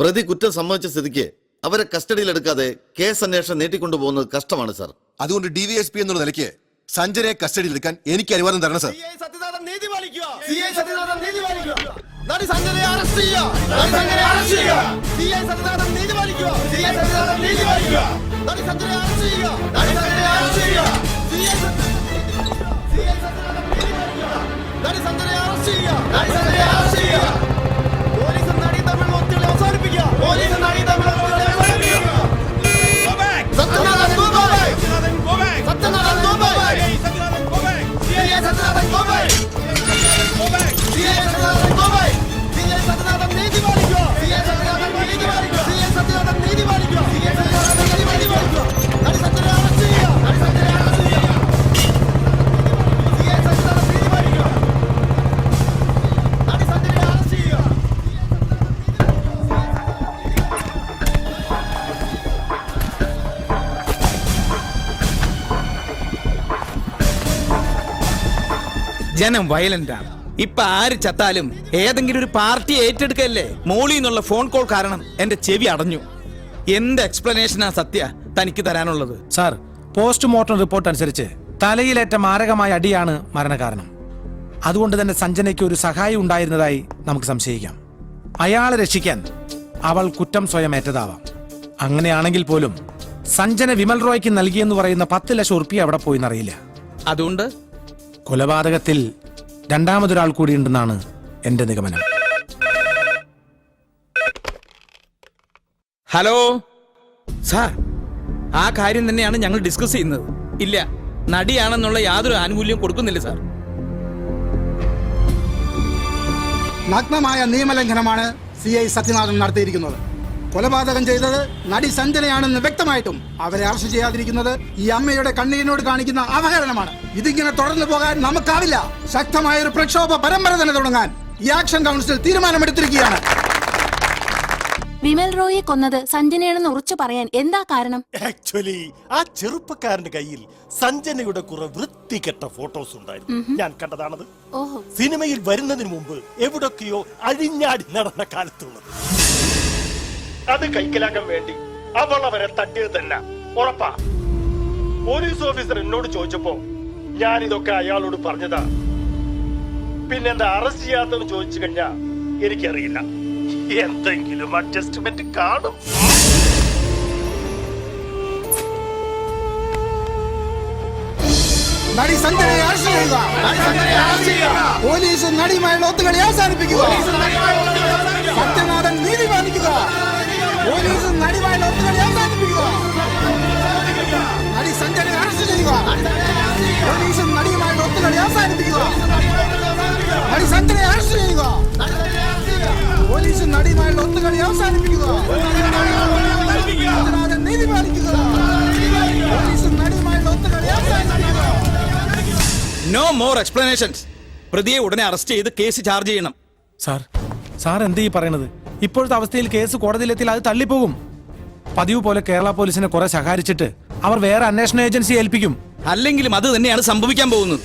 പ്രതി കുറ്റം സമ്മതിച്ച സ്ഥിതിക്ക് അവരെ കസ്റ്റഡിയിലെടുക്കാതെ കേസ് അന്വേഷണം നീട്ടിക്കൊണ്ടുപോകുന്നത് കഷ്ടമാണ് സാർ. അതുകൊണ്ട് DVSP എന്നുള്ള നിലയ്ക്ക് സഞ്ജനയെ കസ്റ്റഡിയിലെടുക്കാൻ എനിക്ക് അനുവാദം തരണം സാർ. ജനം വയലന്റ് ആണ്. ഇപ്പൊ ആര് ചത്താലും ഏതെങ്കിലും ഒരു പാർട്ടി ഏറ്റെടുക്കല്ലേ. മോളിൽ നിന്നുള്ള ഫോൺ കോൾ കാരണം എന്റെ ചെവി അടഞ്ഞു. എന്ത് എക്സ്പ്ലനേഷനാ സത്യ തനിക്ക് തരാനുള്ളത്? സാർ, പോസ്റ്റ്മോർട്ടം റിപ്പോർട്ട് അനുസരിച്ച് തലയിലേറ്റ മാരകമായ അടിയാണ് മരണകാരണം. അതുകൊണ്ട് തന്നെ സഞ്ജനയ്ക്ക് ഒരു സഹായം ഉണ്ടായിരുന്നതായി നമുക്ക് സംശയിക്കാം. അയാളെ രക്ഷിക്കാൻ അവൾ കുറ്റം സ്വയം ഏറ്റതാവാം. അങ്ങനെയാണെങ്കിൽ പോലും സഞ്ജന വിമൽ റോയ്ക്ക് നൽകിയെന്ന് പറയുന്ന 10 ലക്ഷം ഉറുപ്പിക അവിടെ പോയിന്നറിയില്ല. അതുകൊണ്ട് കൊലപാതകത്തിൽ രണ്ടാമതൊരാൾ കൂടിയുണ്ടെന്നാണ് എന്റെ നിഗമനം. ഹലോ സാർ, ആ കാര്യം തന്നെയാണ് ഞങ്ങൾ ഡിസ്കസ് ചെയ്യുന്നത്. ഇല്ല, നടിയാണെന്നുള്ള യാതൊരു ആനുകൂല്യവും കൊടുക്കുന്നില്ല സാർ. നഗ്നമായ നിയമലംഘനമാണ് CI സത്യനാഥൻ നടത്തിയിരിക്കുന്നത്. കൊലപാതകം ചെയ്തത് നടി സഞ്ജനയാണെന്ന് വ്യക്തമായിട്ടും അവരെ അറസ്റ്റ് ചെയ്യാതിരിക്കുന്നത് ഈ അമ്മയുടെ കണ്ണീരിനോട് കാണിക്കുന്ന അവഹേളനമാണ്. ഇതിങ്ങനെ തുടർന്നു പോകാൻ നമുക്കാവില്ല. ശക്തമായൊരു പ്രക്ഷോഭ പരമ്പര തന്നെ തുടങ്ങാൻ ഈ ആക്ഷൻ കൗൺസിൽ തീരുമാനമെടുത്തിരിക്കുകയാണ്. വിമൽ റോയെ കൊന്നത് സഞ്ജനയാണെന്ന് ഉറച്ചു പറയാൻ എന്താ കാരണം? ആക്ച്വലി ആ ചെറുപ്പക്കാരന്റെ കയ്യിൽ സഞ്ജനയുടെ കുറെ വൃത്തികെട്ട ഫോട്ടോസ് ഉണ്ടായിരുന്നു. ഞാൻ കണ്ടതാണത്. സിനിമയിൽ വരുന്നതിന് മുമ്പ് എവിടൊക്കെയോ അഴിഞ്ഞാടി നടന്ന കാലത്തുള്ളത്. അത് കൈക്കലാക്കാൻ വേണ്ടി അവൾ അവരെ തട്ടിയത് തന്നെ ഉറപ്പാ. പോലീസ് ഓഫീസർ എന്നോട് ചോദിച്ചപ്പോ ഞാൻ ഇതൊക്കെ അയാളോട് പറഞ്ഞതാ. പിന്നെന്താ അറസ്റ്റ് ചെയ്യാത്തെന്ന് ചോദിച്ചു കഴിഞ്ഞാ എനിക്കറിയില്ല. എന്തെങ്കിലും അഡ്ജസ്റ്റ്മെന്റ് കാണും. നടി സഞ്ജനയെ അറസ്റ്റ് ചെയ്യുക. പോലീസ് നടിയുമായുള്ള ഒത്തുകളി അവസാനിപ്പിക്കുക. സത്യനാഥൻ നീതി പാലിക്കുക. പോലീസ് നടിയുമായുള്ള ഒത്തുകളി അവസാനിപ്പിക്കുക. നടി സഞ്ജനയെ അറസ്റ്റ് ചെയ്യുക. പോലീസ് നടിയുമായുള്ള ഒത്തുകളി അവസാനിപ്പിക്കുക. നടി സഞ്ജനയെ അറസ്റ്റ് ചെയ്യുക. പോലീസ് നടിയുമായുള്ള ഒത്തുകളി അവസാനിപ്പിക്കുക. സത്യനാഥൻ നീതി പാലിക്കുക. പോലീസ് നടിയുമായുള്ള ഒത്തുകളി അവസാനിപ്പിക്കുക. No more explanations. പ്രതിയെ ഉടനെ അറസ്റ്റ് ചെയ്ത് കേസ് ചാർജ് ചെയ്യണം. സാർ എന്താ ഈ പറയണത്? ഇപ്പോഴത്തെ അവസ്ഥയിൽ കേസ് കോടതിയിലെത്തിൽ അത് തള്ളിപ്പോകും. പതിവ് പോലെ കേരള പോലീസിനെ കുറെ സഹായിച്ചിട്ട് അവർ വേറെ അന്വേഷണ ഏജൻസിയെ ഏൽപ്പിക്കും. അല്ലെങ്കിലും അത് തന്നെയാണ് സംഭവിക്കാൻ പോകുന്നത്.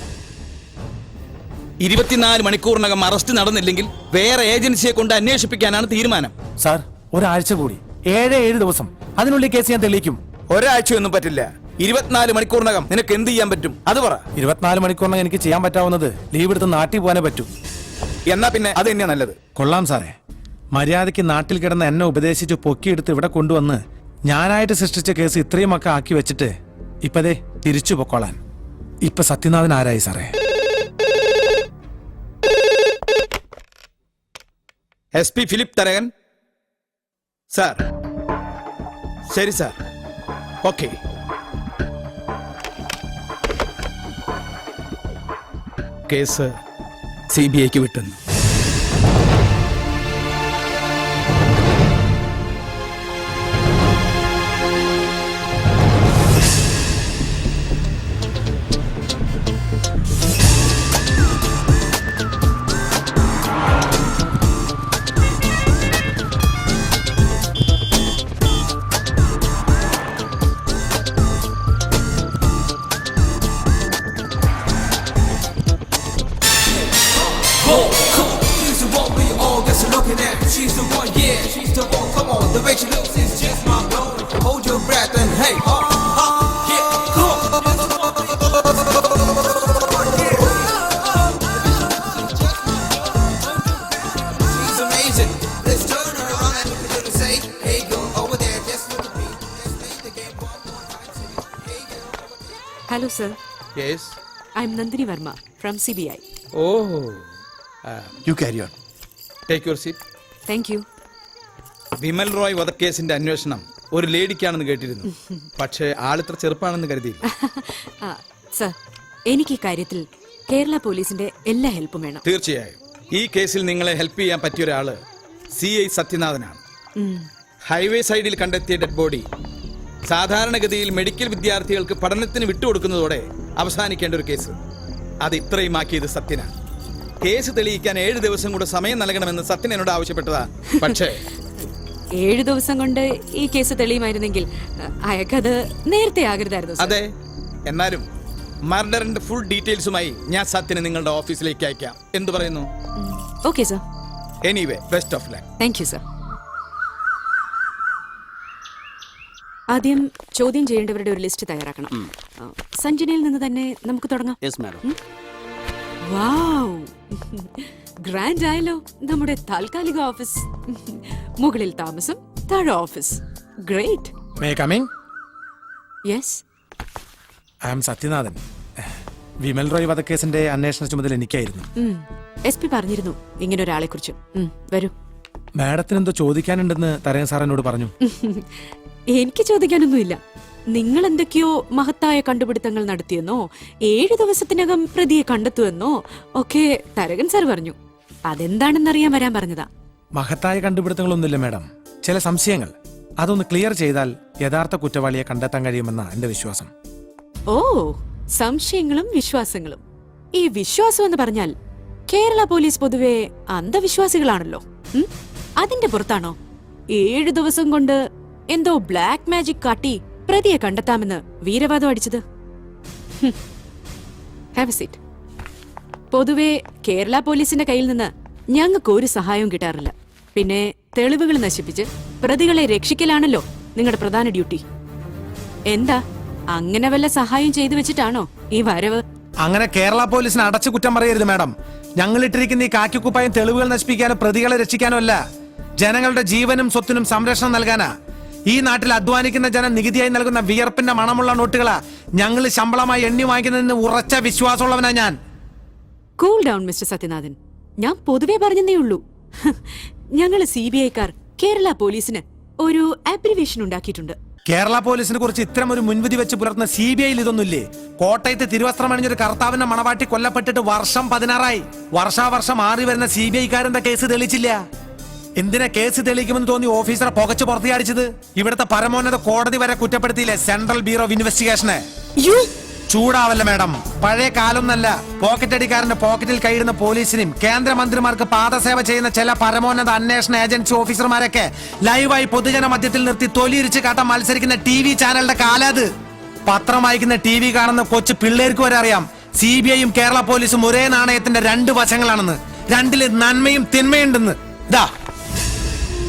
24 മണിക്കൂറിനകം അറസ്റ്റ് നടന്നില്ലെങ്കിൽ വേറെ ഏജൻസിയെ കൊണ്ട് അന്വേഷിപ്പിക്കാനാണ് തീരുമാനം. സാർ, ഒരാഴ്ച കൂടി, 7 ദിവസം, അതിനുള്ളിൽ കേസ് ഞാൻ തെളിയിക്കും. ഒരാഴ്ചയൊന്നും പറ്റില്ല. 24 മണിക്കൂറിനകം നിനക്ക് എന്ത് ചെയ്യാൻ പറ്റും അത് പറ. 24 മണിക്കൂറിനകം എനിക്ക് ചെയ്യാൻ പറ്റാവുന്നത് ലീവ് എടുത്ത് നാട്ടിൽ പോകാനേ പറ്റൂ. എന്നാ പിന്നെ അത് തന്നെയാ നല്ലത്. കൊള്ളാം സാറേ. മര്യാദയ്ക്ക് നാട്ടിൽ കിടന്ന് എന്നെ ഉപദേശിച്ച് പൊക്കിയെടുത്ത് ഇവിടെ കൊണ്ടുവന്ന് ഞാനായിട്ട് സൃഷ്ടിച്ച കേസ് ഇത്രയും ഒക്കെ ആക്കി വെച്ചിട്ട് ഇപ്പതേ തിരിച്ചു പൊക്കോളാൻ. ഇപ്പൊ സത്യനാഥൻ ആരായി സാറേ? SP Philip Tharakan sir. ശരി സാർ, ഓക്കെ. കേസ് CBIക്ക് വിട്ടുന്നു. Go, go. Come on, the way she looks is just my own. Hold your breath and hey, yeah, come on. She's amazing. Let's turn her around and look at her to say, hey, go over there, just look at me. Let's make the game one more time. Hey, girl. Hello, sir. Yes. I'm Nandini Verma from CBI. ഓഹോ. You carry on. Take your seat. Thank you. Vimal Roy വധക്കേസിന്റെ അന്വേഷണം ഒരു ലേഡിക്കാണെന്ന് കേട്ടിരുന്നു. പക്ഷേ ആളിത്ര ചെറുപ്പാണെന്ന് കരുതിയില്ല. Sir, എനിക്ക് ഈ കാര്യത്തിൽ കേരള പോലീസിന്റെ എല്ലാ ഹെൽപ്പും വേണം. തീർച്ചയായും ഈ കേസിൽ നിങ്ങളെ ഹെൽപ്പ് ചെയ്യാൻ പറ്റിയ ഒരാള് CI സത്യനാഥനാണ്. ഹൈവേ സൈഡിൽ കണ്ടെത്തിയ ഡെഡ് ബോഡി സാധാരണഗതിയിൽ മെഡിക്കൽ വിദ്യാർത്ഥികൾക്ക് പഠനത്തിന് വിട്ടുകൊടുക്കുന്നതോടെ അവസാനിക്കേണ്ട ഒരു കേസ്. അത് ഇത്രയും ആക്കിയത് സത്യനാണ്. കേസ് തെളിയിക്കാൻ 7 ദിവസം കൂടെ സമയം നൽകണമെന്ന് സത്യൻ എന്നോട് ആവശ്യപ്പെട്ടതാ. പക്ഷേ 7 ദിവസം കൊണ്ട് ഈ കേസ് തെളിയുമായിരുന്നെങ്കിൽ അയാൾക്കത് നേരത്തെ ആകരുതായിരുന്നു. അതെ, എന്നാലും മർഡറിന്റെ ഫുൾ ഡീറ്റെയിൽസുമായി ഞാൻ സത്യനെ നിങ്ങളുടെ ഓഫീസിലേക്ക് അയക്കാം. എന്തു പറയുന്നു? Okay sir. Anyway, best of luck. Thank you sir. ആദ്യം ചോദ്യം ചെയ്യേണ്ടവരുടെ ഒരു ലിസ്റ്റ് തയ്യാറാക്കണം. സഞ്ജനയിൽ നിന്ന് തന്നെ നമുക്ക് തുടങ്ങാം. വൗ, ഗ്രാൻഡ് ആയല്ലോ നമ്മുടെ താൽക്കാലിക ഓഫീസ്. മുകളിൽ താമസം, താഴെ office. Great. May coming? Yes. I am Sathyanathan. Vimal Roy വധക്കേസിന്റെ അന്വേഷണ ചുമതല എനിക്കായിരുന്നു. SP പറഞ്ഞിരുന്നു ഇങ്ങനെ ഒരാളെ കുറിച്ച്. വരൂ. മാഡത്തിന് എന്തോ ചോദിക്കാനുണ്ടെന്ന് തരയൻ സാർ എന്നോട് പറഞ്ഞു. എനിക്ക് ചോദിക്കാനൊന്നുമില്ല. നിങ്ങൾ എന്തൊക്കെയോ മഹത്തായ കണ്ടുപിടുത്തങ്ങൾ നടത്തിയെന്നോ 7 ദിവസത്തിനകം പ്രതിയെ കണ്ടെത്തുമെന്നോ ഒക്കെ തരകൻ സാർ പറഞ്ഞു. അതെന്താണെന്നറിയാൻ വരാൻ പറഞ്ഞതാ. മഹത്തായ കണ്ടുപിടുത്തങ്ങളൊന്നുമില്ല മാഡം, ചില സംശയങ്ങൾ. അതൊന്ന് ക്ലിയർ ചെയ്താൽ യഥാർത്ഥ കുറ്റവാളിയെ കണ്ടെത്താൻ കഴിയുമെന്ന എന്റെ വിശ്വാസം. ഓ, സംശയങ്ങളും വിശ്വാസങ്ങളും. ഈ വിശ്വാസം എന്ന് പറഞ്ഞാൽ കേരള പോലീസ് പൊതുവെ അന്ധവിശ്വാസികളാണല്ലോ. അതിന്റെ പുറത്താണോ 7 ദിവസം കൊണ്ട് എന്തോ ബ്ലാക്ക് മാജിക് കാട്ടി പ്രതിയെ കണ്ടെത്താമെന്ന് വീരവാദം അടിച്ചത്? Have A seat. പൊതുവെ കേരള പോലീസിന്റെ കയ്യിൽ നിന്ന് ഞങ്ങൾക്ക് ഒരു സഹായവും കിട്ടാറില്ല. പിന്നെ തെളിവുകൾ നശിപ്പിച്ച് പ്രതികളെ രക്ഷിക്കലാണല്ലോ നിങ്ങളുടെ പ്രധാന ഡ്യൂട്ടി. എന്താ, അങ്ങനെ വല്ല സഹായം ചെയ്തു വെച്ചിട്ടാണോ ഈ വരവ്? അങ്ങനെ കേരള പോലീസിനെ അടച്ചു കുറ്റം പറയരുത് മാഡം. ഞങ്ങൾ ഇട്ടിരിക്കുന്ന ഈ കാക്കിക്കുപ്പായം തെളിവുകൾ നശിപ്പിക്കാനോ പ്രതികളെ രക്ഷിക്കാനോ അല്ല, ജനങ്ങളുടെ ജീവനും സ്വത്തിനും സംരക്ഷണം നൽകാനാ. ഈ നാട്ടിൽ അധ്വാനിക്കുന്ന ജനം നികുതിയായി നൽകുന്ന വിയർപ്പിന്റെ മണമുള്ള നോട്ടുകളാ ഞങ്ങൾ ശമ്പളമായി എണ്ണി വാങ്ങിക്കുന്നതിന് ഉറച്ച വിശ്വാസമുള്ളവനാ ഞാൻ. Cool down mister Sathyanathan. ഞാൻ പൊതുവെ പറഞ്ഞതേ ഉള്ളൂ. ഞങ്ങൾ CBI-ക്കാർ കേരള പോലീസിന് ഒരു അബ്രിവേഷൻ ഉണ്ടാക്കിയിട്ടുണ്ട്. കേരള പോലീസിനെ കുറിച്ച് ഇത്തരം ഒരു മുൻവിധി വെച്ച് പുലർത്തുന്ന CBI-യിൽ ഇതൊന്നുമില്ലേ? കോട്ടയത്ത് തിരുവസ്ത്രം അണിഞ്ഞൊരു കർത്താവിന്റെ മണവാട്ടി കൊല്ലപ്പെട്ടിട്ട് വർഷം 16ആയി. വർഷാവർഷം മാറി വരുന്ന CBI-ക്കാരന്റെ കേസ് തെളിയിച്ചില്ല. എന്തിനാ കേസ് തെളിയിക്കുമെന്ന് തോന്നി ഓഫീസറെ പുകച്ചു പുറത്തിയടിച്ചത്? ഇവിടുത്തെ പരമോന്നത കോടതി വരെ കുറ്റപ്പെടുത്തിയില്ലേ സെൻട്രൽ ബ്യൂറോ ഓഫ് ഇൻവെസ്റ്റിഗേഷനെ? ചൂടാവല്ല മാഡം, പഴയ കാലൊന്നല്ല. പോക്കറ്റ് അടിക്കാരന്റെ പോക്കറ്റിൽ കൈയിടുന്ന പോലീസിനും കേന്ദ്രമന്ത്രിമാർക്ക് പാദസേവ ചെയ്യുന്ന ചില പരമോന്നത അന്വേഷണ ഏജൻസി ഓഫീസർമാരൊക്കെ ലൈവായി പൊതുജന മധ്യത്തിൽ നിർത്തി തൊലിയിരിച്ച് കാട്ടാൻ മത്സരിക്കുന്ന TV ചാനലിന്റെ കാലത്. പത്രം വായിക്കുന്ന TV കാണുന്ന കൊച്ചു പിള്ളേർക്ക് വരെ അറിയാം CBI-യും കേരള പോലീസും ഒരേ നാണയത്തിന്റെ 2 വശങ്ങളാണെന്ന്. രണ്ടില് നന്മയും തിന്മയുണ്ടെന്ന്. ഇതാ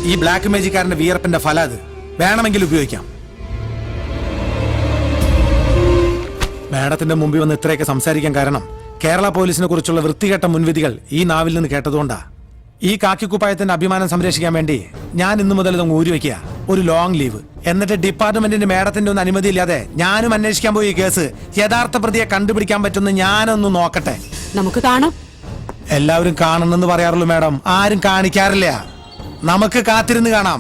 ഈ ബ്ലാക്ക് മാജിക്കാരന്റെ വിയർപ്പിന്റെ ഫലം. അത് വേണമെങ്കിൽ ഉപയോഗിക്കാം. മാഡത്തിന്റെ മുമ്പിൽ വന്ന് ഇത്രയൊക്കെ സംസാരിക്കാൻ കാരണം കേരള പോലീസിനെ കുറിച്ചുള്ള വൃത്തികെട്ട മുൻവിധികൾ ഈ നാവിൽ നിന്ന് കേട്ടതുകൊണ്ടാ. ഈ കാക്കിക്കുപ്പായത്തിന്റെ അഭിമാനം സംരക്ഷിക്കാൻ വേണ്ടി ഞാൻ ഇന്നു മുതൽ ഇതങ്ങ് ഊരിവെക്കുക. ഒരു ലോങ് ലീവ്. എന്നിട്ട് ഡിപ്പാർട്ട്മെന്റിന്റെ മാഡത്തിന്റെ ഒന്നും അനുമതിയില്ലാതെ ഞാനും അന്വേഷിക്കാൻ പോയി ഈ കേസ് യഥാർത്ഥ പ്രതിയെ കണ്ടുപിടിക്കാൻ പറ്റുമെന്ന് ഞാനൊന്ന് നോക്കട്ടെ. നമുക്ക് കാണാം. എല്ലാവരും കാണണമെന്ന് പറയാറുള്ളൂ മാഡം, ആരും കാണിക്കാറില്ല. നമുക്ക് കാത്തിരുന്ന് കാണാം.